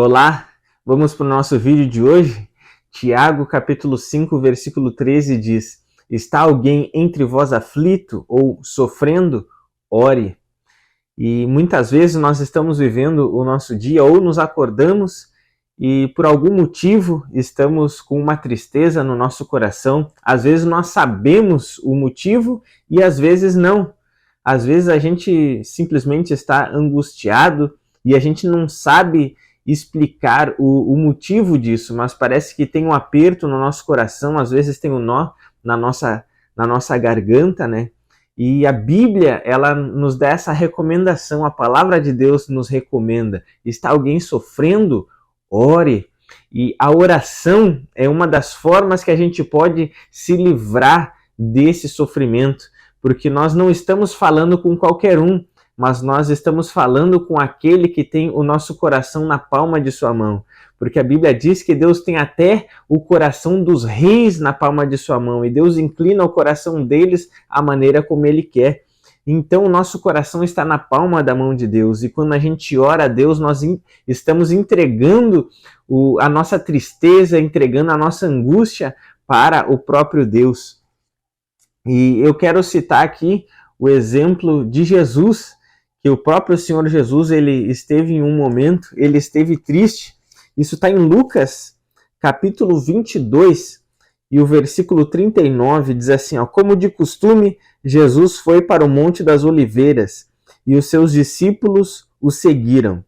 Olá, vamos para o nosso vídeo de hoje. Tiago, capítulo 5, versículo 13 diz: Está alguém entre vós aflito ou sofrendo? Ore. E muitas vezes nós estamos vivendo o nosso dia ou nos acordamos e por algum motivo estamos com uma tristeza no nosso coração. Às vezes nós sabemos o motivo e às vezes não. Às vezes a gente simplesmente está angustiado e a gente não sabe explicar o motivo disso, mas parece que tem um aperto no nosso coração, às vezes tem um nó na nossa garganta, né? E a Bíblia, ela nos dá essa recomendação, a palavra de Deus nos recomenda. Está alguém sofrendo? Ore. E a oração é uma das formas que a gente pode se livrar desse sofrimento, porque nós não estamos falando com qualquer um, mas nós estamos falando com aquele que tem o nosso coração na palma de sua mão. Porque a Bíblia diz que Deus tem até o coração dos reis na palma de sua mão, e Deus inclina o coração deles à maneira como Ele quer. Então o nosso coração está na palma da mão de Deus, e quando a gente ora a Deus, nós estamos entregando a nossa tristeza, entregando a nossa angústia para o próprio Deus. E eu quero citar aqui o exemplo de Jesus, que o próprio Senhor Jesus, ele esteve em um momento, ele esteve triste. Isso está em Lucas, capítulo 22, e o versículo 39 diz assim, como de costume, Jesus foi para o Monte das Oliveiras, e os seus discípulos o seguiram.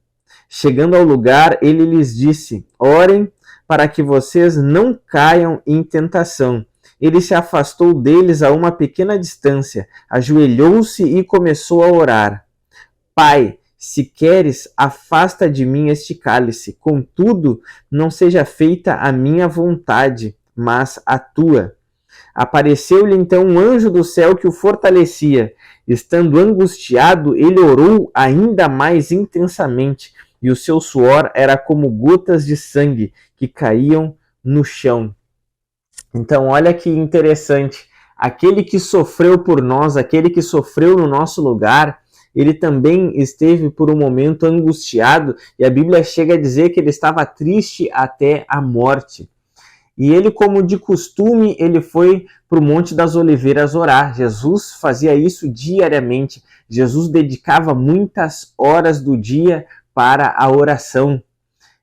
Chegando ao lugar, ele lhes disse, orem para que vocês não caiam em tentação. Ele se afastou deles a uma pequena distância, ajoelhou-se e começou a orar. Pai, se queres, afasta de mim este cálice. Contudo, não seja feita a minha vontade, mas a tua. Apareceu-lhe então um anjo do céu que o fortalecia. Estando angustiado, ele orou ainda mais intensamente, e o seu suor era como gotas de sangue que caíam no chão. Então, olha que interessante. Aquele que sofreu por nós, aquele que sofreu no nosso lugar, ele também esteve por um momento angustiado, e a Bíblia chega a dizer que ele estava triste até a morte. E ele, como de costume, ele foi para o Monte das Oliveiras orar. Jesus fazia isso diariamente. Jesus dedicava muitas horas do dia para a oração.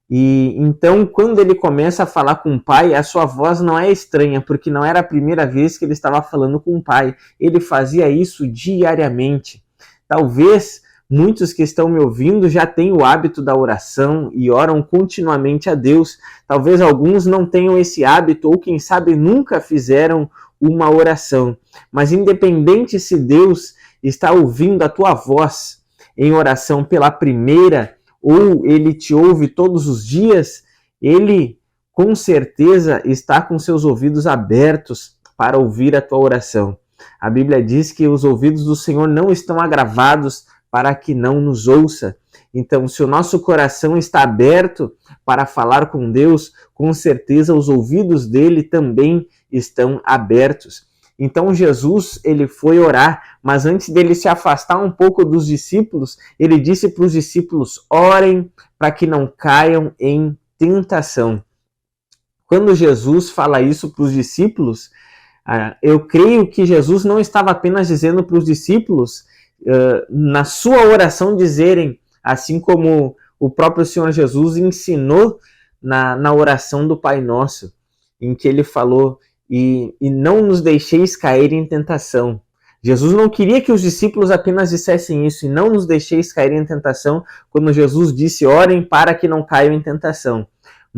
E então, quando ele começa a falar com o Pai, a sua voz não é estranha, porque não era a primeira vez que ele estava falando com o Pai. Ele fazia isso diariamente. Talvez muitos que estão me ouvindo já tenham o hábito da oração e oram continuamente a Deus. Talvez alguns não tenham esse hábito ou, quem sabe, nunca fizeram uma oração. Mas independente se Deus está ouvindo a tua voz em oração pela primeira ou Ele te ouve todos os dias, Ele com certeza está com seus ouvidos abertos para ouvir a tua oração. A Bíblia diz que os ouvidos do Senhor não estão agravados para que não nos ouça. Então, se o nosso coração está aberto para falar com Deus, com certeza os ouvidos dele também estão abertos. Então, Jesus, ele foi orar, mas antes dele se afastar um pouco dos discípulos, ele disse para os discípulos, orem para que não caiam em tentação. Quando Jesus fala isso para os discípulos, eu creio que Jesus não estava apenas dizendo para os discípulos, na sua oração dizerem, assim como o próprio Senhor Jesus ensinou na oração do Pai Nosso, em que ele falou, e não nos deixeis cair em tentação. Jesus não queria que os discípulos apenas dissessem isso, e não nos deixeis cair em tentação, quando Jesus disse, orem para que não caiam em tentação.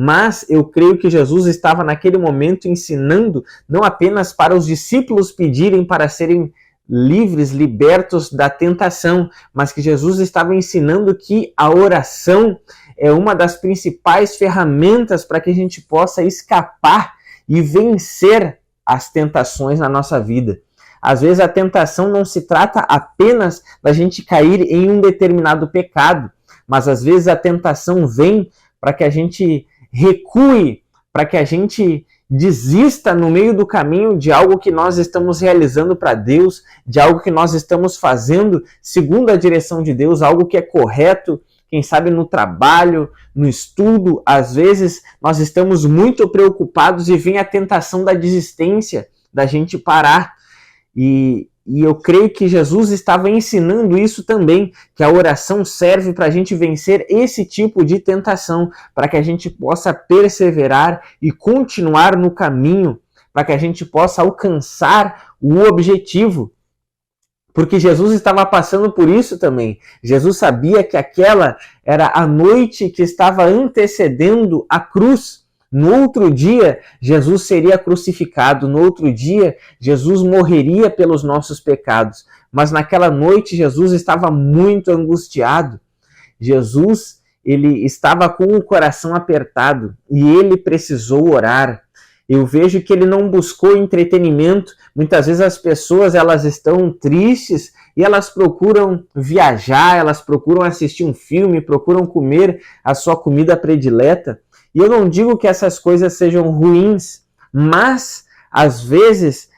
Mas eu creio que Jesus estava naquele momento ensinando não apenas para os discípulos pedirem para serem livres, libertos da tentação, mas que Jesus estava ensinando que a oração é uma das principais ferramentas para que a gente possa escapar e vencer as tentações na nossa vida. Às vezes a tentação não se trata apenas da gente cair em um determinado pecado, mas às vezes a tentação vem para que a gente recue, para que a gente desista no meio do caminho de algo que nós estamos realizando para Deus, de algo que nós estamos fazendo segundo a direção de Deus, algo que é correto, quem sabe no trabalho, no estudo, às vezes nós estamos muito preocupados e vem a tentação da desistência, da gente parar. E eu creio que Jesus estava ensinando isso também, que a oração serve para a gente vencer esse tipo de tentação, para que a gente possa perseverar e continuar no caminho, para que a gente possa alcançar o objetivo. Porque Jesus estava passando por isso também. Jesus sabia que aquela era a noite que estava antecedendo a cruz. No outro dia, Jesus seria crucificado. No outro dia, Jesus morreria pelos nossos pecados. Mas naquela noite, Jesus estava muito angustiado. Jesus, ele estava com o coração apertado e ele precisou orar. Eu vejo que ele não buscou entretenimento. Muitas vezes as pessoas elas estão tristes e elas procuram viajar, elas procuram assistir um filme, procuram comer a sua comida predileta. E eu não digo que essas coisas sejam ruins, mas às vezes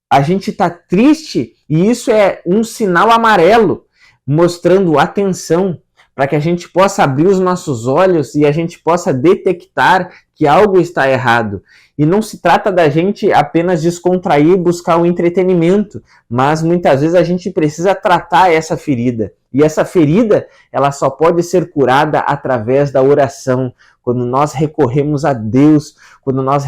a gente está triste e isso é um sinal amarelo mostrando atenção, para que a gente possa abrir os nossos olhos e a gente possa detectar que algo está errado. E não se trata da gente apenas descontrair e buscar o entretenimento, mas muitas vezes a gente precisa tratar essa ferida. E essa ferida, ela só pode ser curada através da oração, quando nós recorremos a Deus, quando nós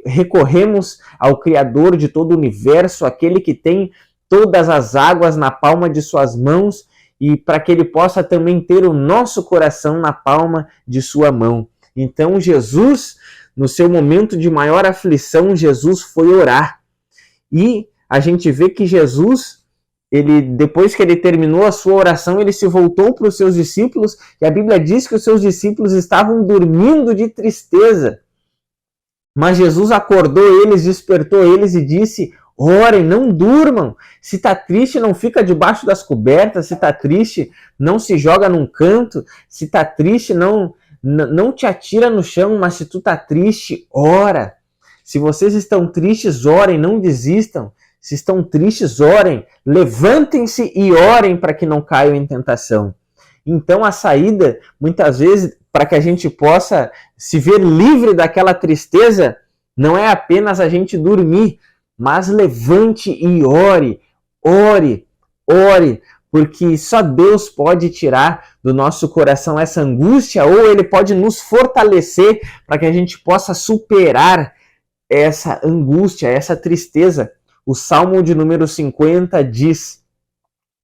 recorremos ao Criador de todo o universo, aquele que tem todas as águas na palma de suas mãos, e para que ele possa também ter o nosso coração na palma de sua mão. Então Jesus, no seu momento de maior aflição, Jesus foi orar. E a gente vê que Jesus, depois que ele terminou a sua oração, ele se voltou para os seus discípulos, e a Bíblia diz que os seus discípulos estavam dormindo de tristeza. Mas Jesus acordou eles, despertou eles e disse: orem, não durmam. Se está triste, não fica debaixo das cobertas. Se está triste, não se joga num canto. Se está triste, não te atira no chão. Mas se tu está triste, ora. Se vocês estão tristes, orem, não desistam. Se estão tristes, orem. Levantem-se e orem para que não caiam em tentação. Então a saída, muitas vezes, para que a gente possa se ver livre daquela tristeza, não é apenas a gente dormir, mas levante e ore, ore, ore, porque só Deus pode tirar do nosso coração essa angústia, ou Ele pode nos fortalecer para que a gente possa superar essa angústia, essa tristeza. O Salmo de número 50 diz: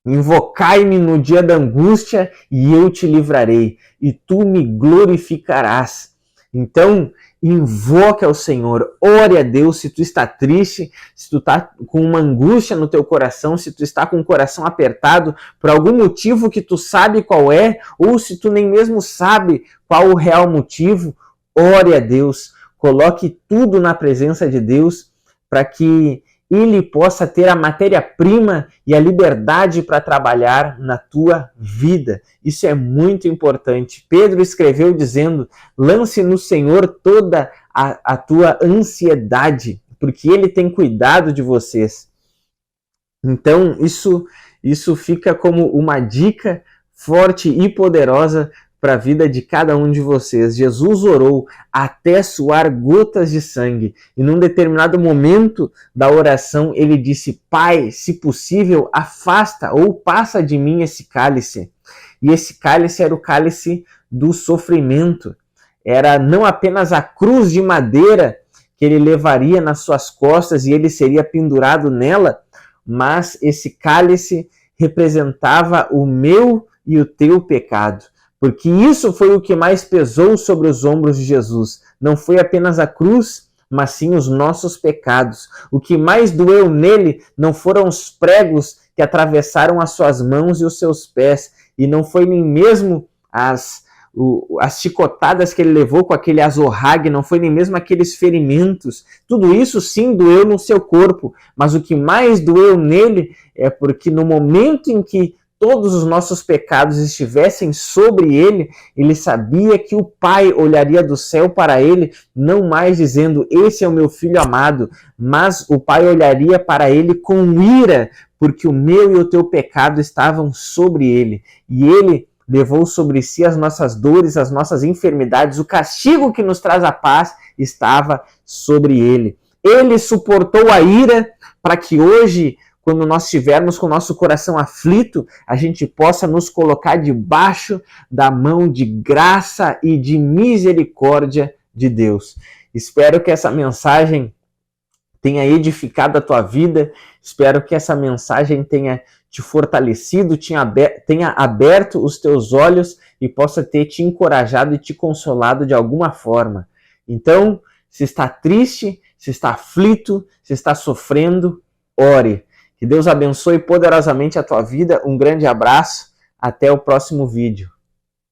invocai-me no dia da angústia e eu te livrarei, e tu me glorificarás. Então, invoque ao Senhor, ore a Deus se tu está triste, se tu está com uma angústia no teu coração, se tu está com o coração apertado por algum motivo que tu sabe qual é, ou se tu nem mesmo sabe qual o real motivo, ore a Deus, coloque tudo na presença de Deus para que Ele possa ter a matéria-prima e a liberdade para trabalhar na tua vida. Isso é muito importante. Pedro escreveu dizendo: lance no Senhor toda a tua ansiedade, porque Ele tem cuidado de vocês. Então, isso fica como uma dica forte e poderosa para a vida de cada um de vocês. Jesus orou até suar gotas de sangue. E num determinado momento da oração, ele disse: Pai, se possível, afasta ou passa de mim esse cálice. E esse cálice era o cálice do sofrimento. Era não apenas a cruz de madeira que ele levaria nas suas costas e ele seria pendurado nela, mas esse cálice representava o meu e o teu pecado. Porque isso foi o que mais pesou sobre os ombros de Jesus. Não foi apenas a cruz, mas sim os nossos pecados. O que mais doeu nele não foram os pregos que atravessaram as suas mãos e os seus pés, e não foi nem mesmo as chicotadas que ele levou com aquele azorrague, não foi nem mesmo aqueles ferimentos. Tudo isso sim doeu no seu corpo, mas o que mais doeu nele é porque no momento em que todos os nossos pecados estivessem sobre ele, ele sabia que o Pai olharia do céu para ele, não mais dizendo: esse é o meu filho amado, mas o Pai olharia para ele com ira, porque o meu e o teu pecado estavam sobre ele. E ele levou sobre si as nossas dores, as nossas enfermidades, o castigo que nos traz a paz estava sobre ele. Ele suportou a ira para que hoje, quando nós estivermos com o nosso coração aflito, a gente possa nos colocar debaixo da mão de graça e de misericórdia de Deus. Espero que essa mensagem tenha edificado a tua vida, espero que essa mensagem tenha te fortalecido, tenha aberto os teus olhos e possa ter te encorajado e te consolado de alguma forma. Então, se está triste, se está aflito, se está sofrendo, ore. Que Deus abençoe poderosamente a tua vida. Um grande abraço. Até o próximo vídeo.